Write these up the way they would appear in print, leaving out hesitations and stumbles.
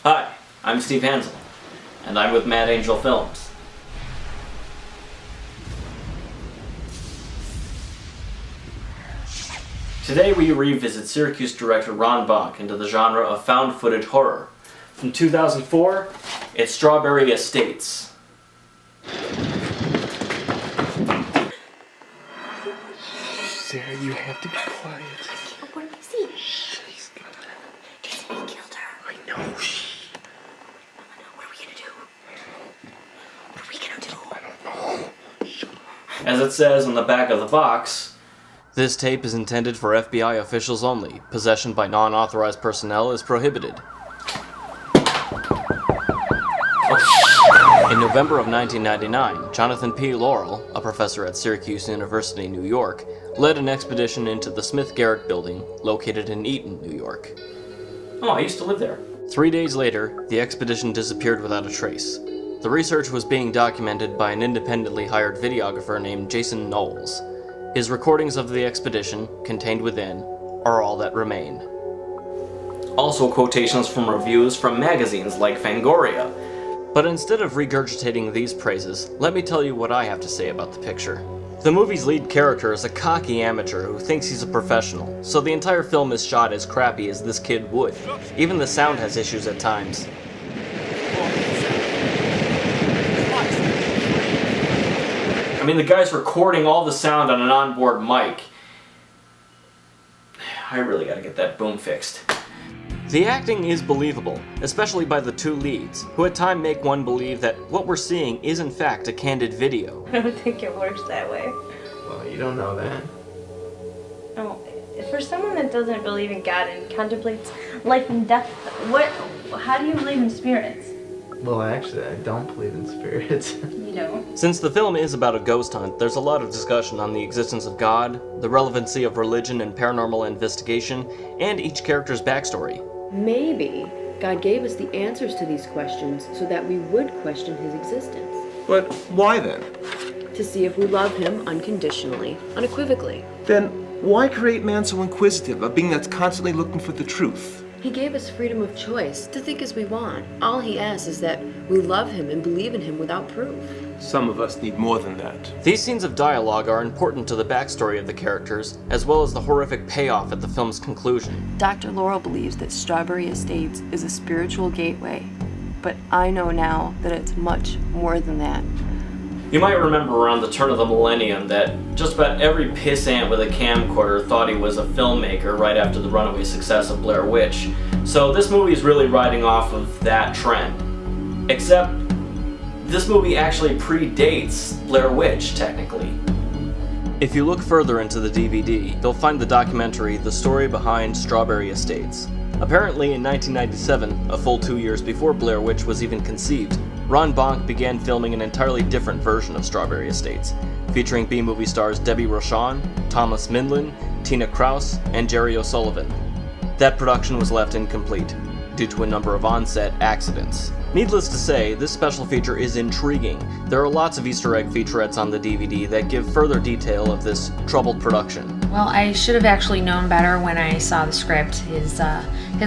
Hi, I'm Steve Hansel, and I'm with Mad Angel Films. Today we revisit Syracuse director Ron Bonk into the genre of found footage horror. From 2004, it's Strawberry Estates. Sarah, you have to be quiet. What did you see? She's gonna... They said he killed her. I know, What are we gonna do? What are we gonna do? I don't know. Shut up. As it says on the back of the box, this tape is intended for FBI officials only. Possession by non-authorized personnel is prohibited. In November of 1999, Jonathan P. Laurel, a professor at Syracuse University, New York, led an expedition into the Smith Garrett building, located in Eaton, New York. Oh, I used to live there. 3 days later, the expedition disappeared without a trace. The research was being documented by an independently hired videographer named Jason Knowles. His recordings of the expedition, contained within, are all that remain. Also quotations from reviews from magazines like Fangoria. But instead of regurgitating these praises, let me tell you what I have to say about the picture. The movie's lead character is a cocky amateur who thinks he's a professional, so the entire film is shot as crappy as this kid would. Even the sound has issues at times. I mean, the guy's recording all the sound on an onboard mic. I really gotta get that boom fixed. The acting is believable, especially by the two leads, who at times make one believe that what we're seeing is in fact a candid video. I don't think it works that way. Well, you don't know that. No, for someone that doesn't believe in God and contemplates life and death, how do you believe in spirits? Well, actually, I don't believe in spirits. You don't? Since the film is about a ghost hunt, there's a lot of discussion on the existence of God, the relevancy of religion and paranormal investigation, and each character's backstory. Maybe God gave us the answers to these questions so that we would question his existence. But why then? To see if we love him unconditionally, unequivocally. Then why create man so inquisitive, a being that's constantly looking for the truth? He gave us freedom of choice to think as we want. All he asks is that we love him and believe in him without proof. Some of us need more than that. These scenes of dialogue are important to the backstory of the characters, as well as the horrific payoff at the film's conclusion. Dr. Laurel believes that Strawberry Estates is a spiritual gateway, but I know now that it's much more than that. You might remember around the turn of the millennium that just about every pissant with a camcorder thought he was a filmmaker right after the runaway success of Blair Witch. So this movie is really riding off of that trend. Except, this movie actually predates Blair Witch, technically. If you look further into the DVD, you'll find the documentary The Story Behind Strawberry Estates. Apparently in 1997, a full 2 years before Blair Witch was even conceived, Ron Bonk began filming an entirely different version of Strawberry Estates, featuring B-movie stars Debbie Rochon, Thomas Mindlin, Tina Krause, and Jerry O'Sullivan. That production was left incomplete, due to a number of on-set accidents. Needless to say, this special feature is intriguing. There are lots of Easter egg featurettes on the DVD that give further detail of this troubled production. Well, I should have actually known better when I saw the script. His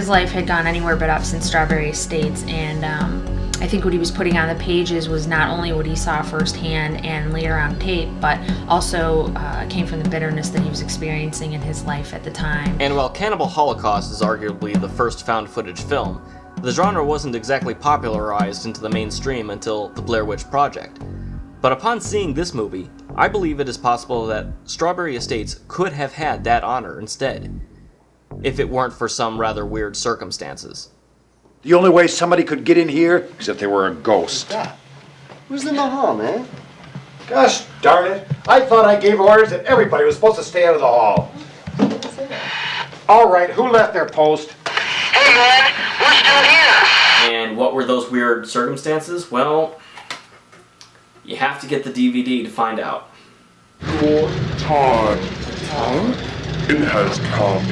life had gone anywhere but up since Strawberry Estates, and I think what he was putting on the pages was not only what he saw firsthand and later on tape, but also came from the bitterness that he was experiencing in his life at the time. And while Cannibal Holocaust is arguably the first found footage film, the genre wasn't exactly popularized into the mainstream until the Blair Witch Project. But upon seeing this movie, I believe it is possible that Strawberry Estates could have had that honor instead, if it weren't for some rather weird circumstances. The only way somebody could get in here is if they were a ghost. Who's in the hall, man? Gosh darn it. I thought I gave orders that everybody was supposed to stay out of the hall. All right, who left their post? Hey, man, we're still here. And what were those weird circumstances? Well, you have to get the DVD to find out. Your time. It has come.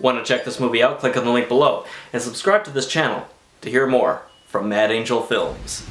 Want to check this movie out? Click on the link below and subscribe to this channel to hear more from Mad Angel Films.